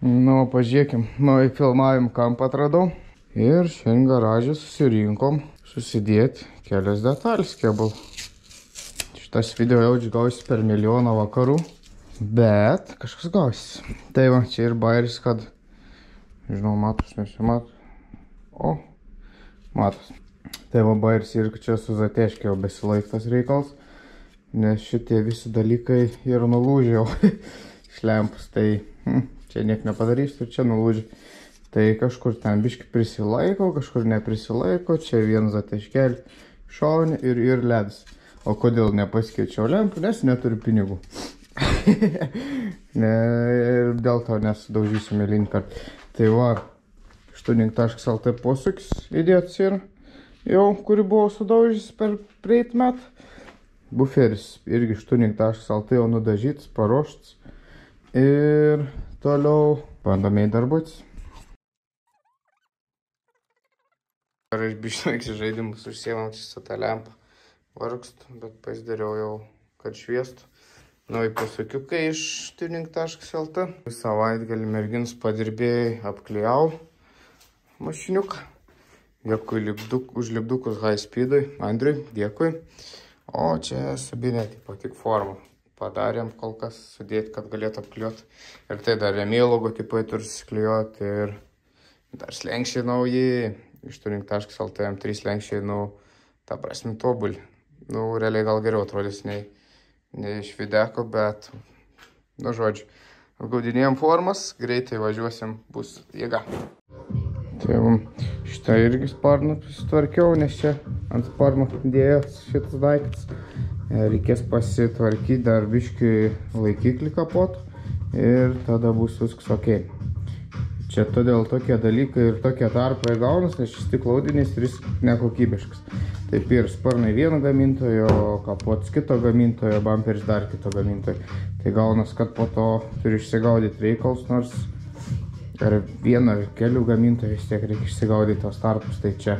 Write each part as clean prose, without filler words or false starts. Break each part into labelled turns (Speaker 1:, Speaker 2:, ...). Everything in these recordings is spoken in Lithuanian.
Speaker 1: Nu, pažiūrėkim, naują filmavim kampą atradau. Ir šiandien garažą susirinkom susidėti kelias detalės kėbul. Šitas video jau gausi per 1 milijoną vakarų, bet kažkas gausi. Tai va, čia ir bairis, kad, žinau, matos, nesimato. O, matos. Tai va, bairis ir čia su Zateškė jau besilaiktas reikals, nes šitie visi dalykai yra nulūžę jau šlempus, tai čia niek nepadarys ir čia nulūžė. Tai kažkur ten biški prisilaiko, kažkur neprisilaiko, čia vienas Zateškelį šaunė ir ledas. O kodėl nepasikeičiau lempų, nes neturiu pinigų. Ir dėl to nesudaužysiu mėlynį kartą. Tai va, tuning.lt posūkis įdėtas yra, jau kurį buvau sudaužys per praeit metą. Buferis irgi tuning.lt jau nudažytas, paruoštas. Ir toliau bandomiai darbuotis. Ar aš bišnaiksi žaidimus užsiemam čia su tą lempą. Vargstu, bet pasidariau jau, kad šviestų. Nauji pasukiukai iš tuning.lt. Savaitgalį merginos padirbėjai apklijau mašiniuką. Dėkui už lipdukus high speedui. Andriui, dėkui. O čia subinė, tipo, tik formą. Padarėm kol kas sudėti, kad galėtų apkliuoti. Ir tai dar rėmė logotipai turi susiklijuoti. Ir dar slenkščiai nauji. Iš tuning.lt M3 slenkščiai, ta prasme, tobulį. Realiai gal geriau atrodys nei iš videko, bet, žodžiu, apgaudinėjom formas, greitai važiuosim, bus jėga. Tai šitą irgi sparną susitvarkiau, nes čia ant sparno dėjęs šitas daiktas. Reikės pasitvarkyti dar biškį laikiklį kapotų ir tada bus viskas ok. Čia todėl tokie dalykai ir tokie tarpai gaunas, nes šis stiklo audinys ir jis nekokybiškas. Taip ir sparnai vieno gamintojo, kapotas kito gamintojo, bamperis dar kito gamintojo. Tai gaunas, kad po to turi išsigaudyti reikalus, nors ar vieną ar kelių gamintojų vis tiek reikia išsigaudyti tos tarpus, tai čia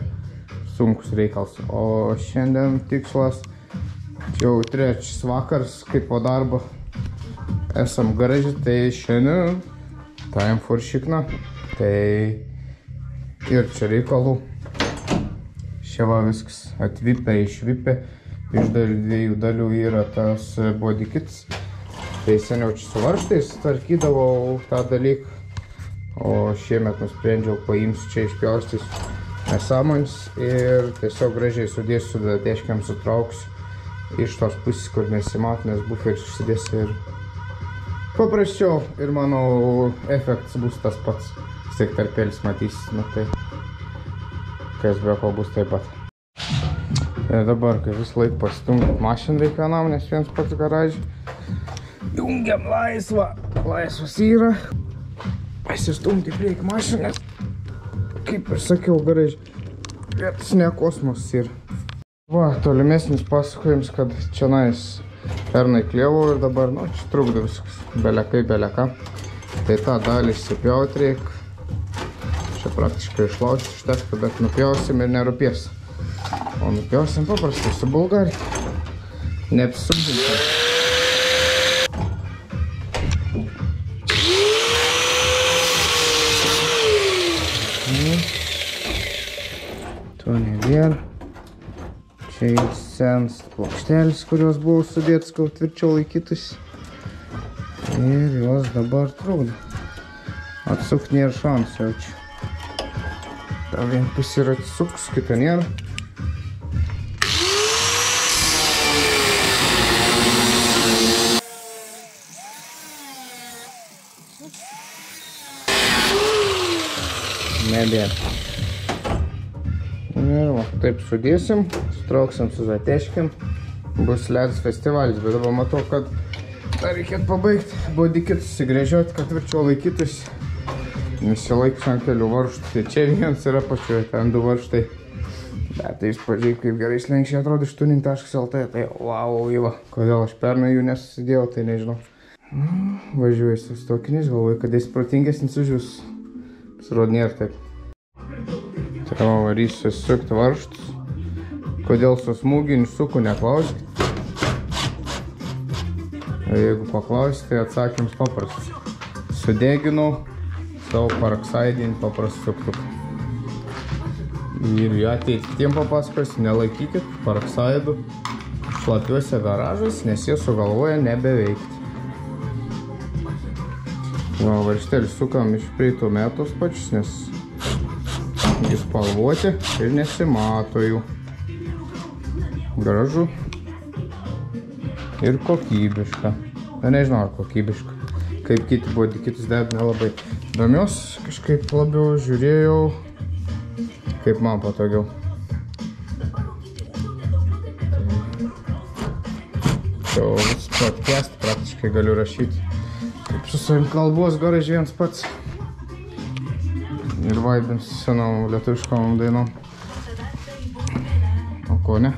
Speaker 1: sunkus reikalas. O šiandien tikslas, jau trečias vakars, kaip po darbo esam garaže, tai šiandien time for šikna. Tai ir čia reikalų. Čia va viskas atvipę, išvipę. Iš dviejų dalių yra tas body kits. Tai seniau čia su varžtais tvarkydavau tą dalyką. O šiemet nusprendžiau paimsiu čia išpjaustys nesąmonės ir tiesiog gražiai sudėsiu, su Zateškėm sutrauksiu iš tos pusės, kur nesimato, nes buferis užsidės ir paprasčiau. Ir manau, efektas bus tas pats. Vis tiek tarpelis matysis, tai kas be ko bus taip pat. Ir dabar, kai vis laik pastumti mašiną reikia vienam, nes viens pats garažį. Jungiam laisvą. Laisvas yra. Pasistumti prieki mašiną, nes, kaip ir sakiau, garažį vietas ne kosmos yra. Va, tolimesnis pasakojimas, kad čionais pernai klievau ir dabar, čia trukdo viskas. Belekai, beleka. Tai tą dalį įsipjauti reikia. Čia praktiškai išlaužti ištekti, bet nupjausim ir nerūpės. O nupjausim paprastai su bulgarį. Neapsubdinsim. To nebėra. Čia sens plokštelis, kurios buvo sudėtas, kad tvirčiau laikytus. Ir jos dabar trukdo. Atsukti nėra šansų jau čia. Ta vien pusė yra atsuks, kita nėra. Nebėra. Ir va, taip sudėsim, sutrauksim su Zateškėm. Bus ledas festivalis, bet dabar matau, kad dar reikėtų pabaigti body kit susigrėžioti, kad tvirčiau laikytųsi. Nesilaikus ant kelių varžtų. Tai čia vienas yra pačioje, ten 2 varžtai. Bet tai jūs pažiūrėjau, kaip gerai slenkščiai atrodo iš tuning.lt. Tai wow, įva. Kodėl aš pernai jų nesusidėjau, tai nežinau. Važiuoju su stokiniais, galvoju, kad jis protingesnis už jūs. Pasirodo, nėra taip. Tai varysiu sukti varžtus. Kodėl su smūginiu suku neklauskit? Jeigu paklausite, tai atsakymas paprastas. Sudeginau savo paraksaidinį paprastą suktuką. Ir ateiti kitiem papasakosiu, nelaikykit paraksaidų šlapiuose garažuose, nes jie sugalvoja nebeveikti. Va, varžtelį sukam iš praeitų metus pačius, nes jis spalvoti ir nesimato jų. Gražu ir kokybiška. Na, nežinau, ar kokybiška. Kaip kiti buvo, kitus dėt nelabai domios, kažkaip labiau žiūrėjau, kaip man patogiau. Jau podcast praktiškai galiu rašyti. Kaip su savim kalbos garaže viens pats. Ir vaibins senom lietuviškom dainom. O ko ne?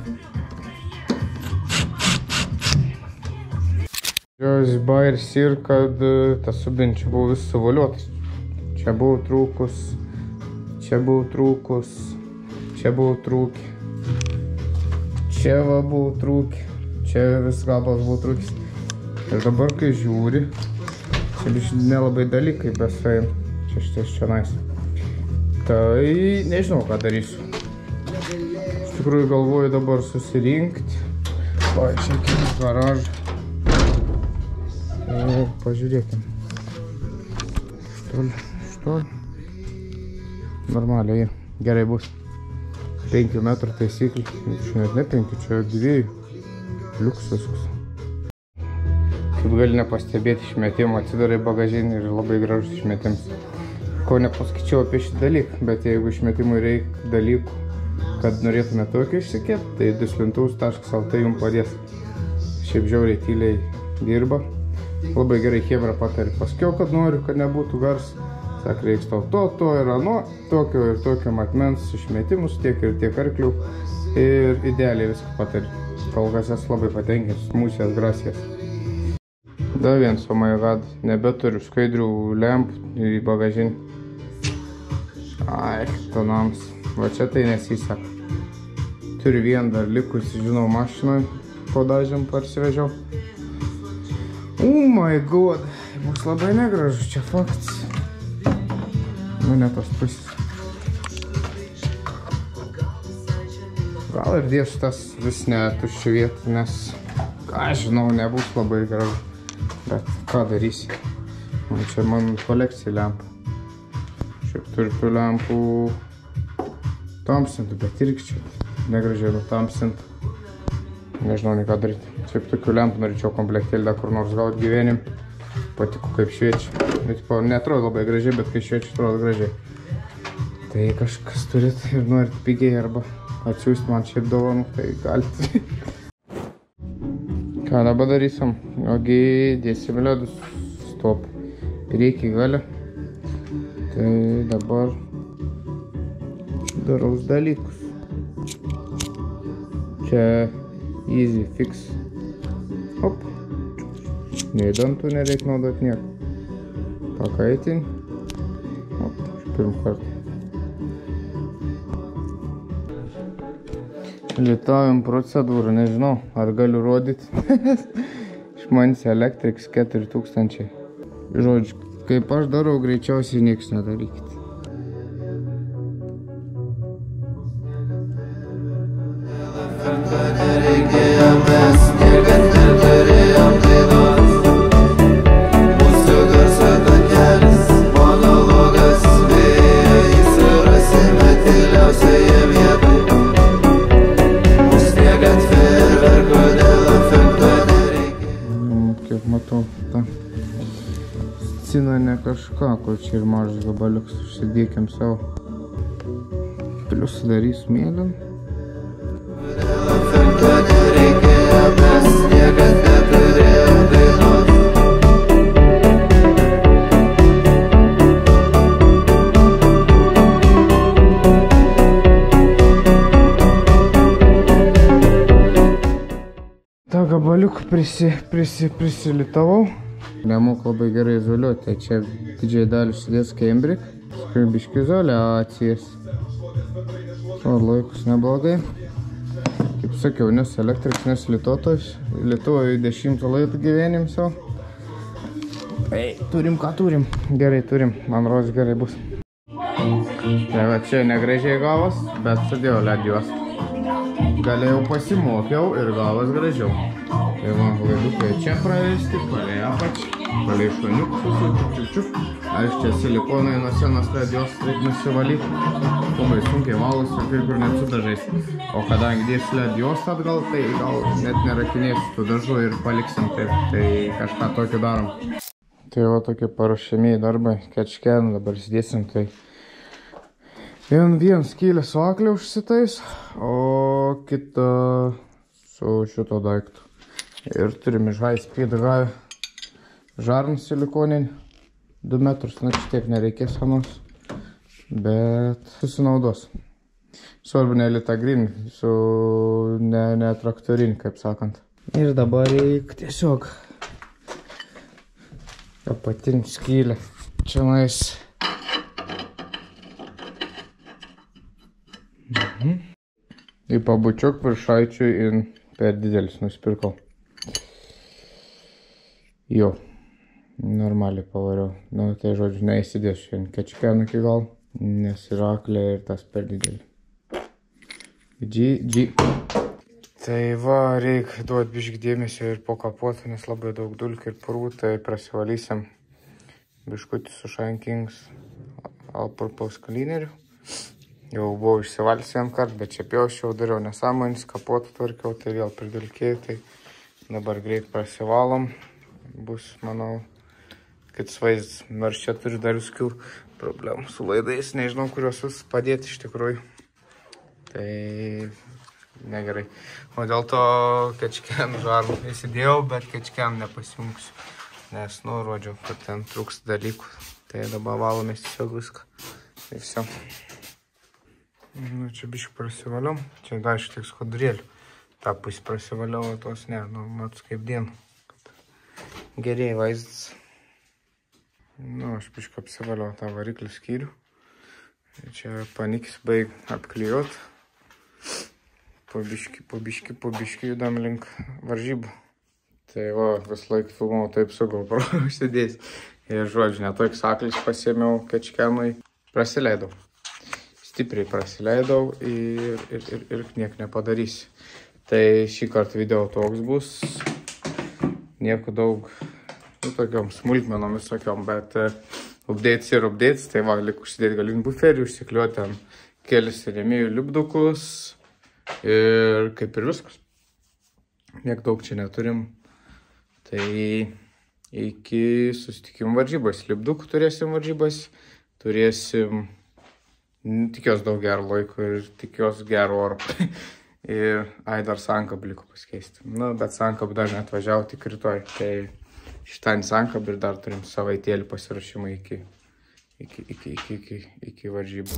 Speaker 1: Jos bairis ir, kad tas subin čia buvo vis suvoliuotas. Čia buvo trūkus, čia buvo trūkus, čia buvo trūki. Čia va buvo trūki, čia vis gabalas buvo trūkis. Ir dabar, kai žiūri, čia biškai nelabai dalykai besueina. Čia šitas čionais. Tai nežinau, ką darysiu. Iš tikrųjų galvoju dabar susirinkti. O, čia kitas garažą. Pažiūrėkim. Štol. Normaliai, gerai bus. 5 metrų taisyklį. Net ne 5, čia 2. Liuks viskas. Kaip gali nepastebėti išmetimą, atsidarai bagažinį ir labai gražus išmetims. Ko nepaskaičiau apie šį dalyką, bet jeigu išmetimui reikia dalykų, kad norėtume tokį išsikėti, tai duslintuvus.lt jums padės. Šiaip žiauriai tyliai dirba. Labai gerai chebra patarė. Paskiau, kad noriu, kad nebūtų gars. Sak, reiks tau to ir ano, tokio ir tokio matmens išmetimus, tiek ir tiek arklių. Ir idealiai viską patarė. Kol kas esu labai patenkinęs. Mūsės grasijas. Dar viens, o my god, nebeturiu skaidrių lempų į bagažinį. Ai, tonams. Va čia tai nesiseka. Turiu vieną dar likusį, žinau, mašinoje. Po dažėm parsivežiau. Oh my god, bus labai negražu, čia faktas. Nu, ne tos pusės. Gal ir dėsiu tas vis netuščių vietą, nes, ką žinau, nebus labai gražu. Bet ką darysi? Čia man kolekcija lempų. Šiaip turiu lempų tamsintų, bet irgi čia negražiai nutamsintų. Nežinau, nei ką daryti. Šiaip tokių lempų norėčiau komplektėlį dar kur nors gauti gyvenim. Patiko kaip šviečia. Neatrodo labai gražiai, bet kai šviečia, atrodo gražiai. Tai kažkas turit ir norit pigiai arba atsiųsti man šiaip dovanų, tai galite. Ką dabar darysim? Ogi dėsim ledus. Stop. Priekį galę. Tai dabar daraus dalykus. Čia easy fix. Hop. Nei dantų nereik naudot nieko. Pakaitin. Hop. Pirm kartą. Lietavim procedūrą, nežinau, ar galiu rodyti. Išmanis Electrics 4000. Žodžiu, kaip aš darau, greičiausiai nieks nedarykit. Kaip matau, ta scena ne kažką, kur čia ir mažas gabaliuks, užsidėkim savo. Plius darys mėlyn. tą gabaliuką prisilitavau. Nemoku labai gerai izoliuoti, tai čia didžiai dalį sudės Cambrik. Biški izoliacijas. O, laikus neblogai. Kaip sakiau, nes Electrics, nes Lietuvoje 10 laikų gyvenim savo. Ei, turim ką turim. Gerai turim, man rodos gerai bus. Tai va čia negražiai gavos, bet sudėjau led juostą. Galėjau pasimokiau ir gavos gražiau. Tai va, laidukai čia pravesti, palei apačią, palei šoniukus, čiuk. Aš čia silikonai nuo senos led juostos reik nusivalyti. Labai sunkiai valos ir kai kur net su dažais. O kadangi dėsiu led juostą atgal, tai gal net nerakinėsiu tų dažų ir paliksim taip. Tai kažką tokio darom. Tai va tokie paruošiamieji darbai, kečkenų dabar įsidėsim. Tai vien skylę su akle užsitais, o kitą su šito daiktu. Ir turime High-Speed gavę žarnų silikoninį 2 metrus, na čia tiek nereikės anos, bet susinaudos. Svarbu ne Elite Green, su ne traktorinį, kaip sakant. Ir dabar reik tiesiog apatinį skylę. Čia nais. Į pabučiuk viršaičiui ir per didelis nusipirkau. Jo, normaliai pavariau. Nu, tai žodžiu, neįsidėsiu šiandien kečkenų iki gal, nes yra aklė ir tas per didelį. GG. Tai va, reik duoti biškį dėmesio ir po kapuotą, nes labai daug dulkių ir purvų, tai prasivalysim biškutį su Shine Kings All-Purpose cleaneriu. Jau buvau išsivalęs vieną kartą, bet čia pjausčiau, dariau nesąmonis, kapotą tvarkiau, tai vėl pridulkėjau, tai dabar greit prasivalom. Bus, manau, kitas vaizdas. Nors čia turiu dar viskių problemų su laidais, nežinau, kuriuos vis padėti iš tikrųjų. Tai negerai. O dėl to kečkenų žarnų įsidėjau, bet kečkenų nepasijungsiu, nes nurodžiau, kad ten trūksta dalykų. Tai dabar valomės tiesiog viską. Tai viso. Nu, čia biškį prasivaliau. Čia dar šiek tiek skudurėlių. Ta pusė prasivaliau, o tos ne. Nu, matus kaip dieną. Gerėja vaizdas. Nu, aš biškį apsivaliau tą variklį skyrių. Čia panikis baig apklijuot. Po biškį judam link varžybų. Tai va, vis laik filmavau taip su GoPro užsidėjęs. Ir žodžiu, netoks aklis pasiėmiau kečkenui. Prasileidau. Stipriai prasileidau ir nieko nepadarysiu. Tai šį kartą video toks bus. Nieko daug, tokiom smulkmenom visokiom, bet updates ir updates. Tai va, lik užsidėti galinį buferį, užsikliuoti ten kelis rėmėjų lipdukus ir kaip ir viskas. Niek daug čia neturim. Tai iki susitikimų varžybos. Lipdukų turėsim varžybas, turėsim tikiuosi daug gerų laiko ir tikiuosi gerų oro. Ir dar sankabą liko pasikeisti. Nu, bet sankabą dar neatvažiavo tik rytoj. Tai šitą sankabą ir dar turim savaitėlį pasirašymą iki varžybų.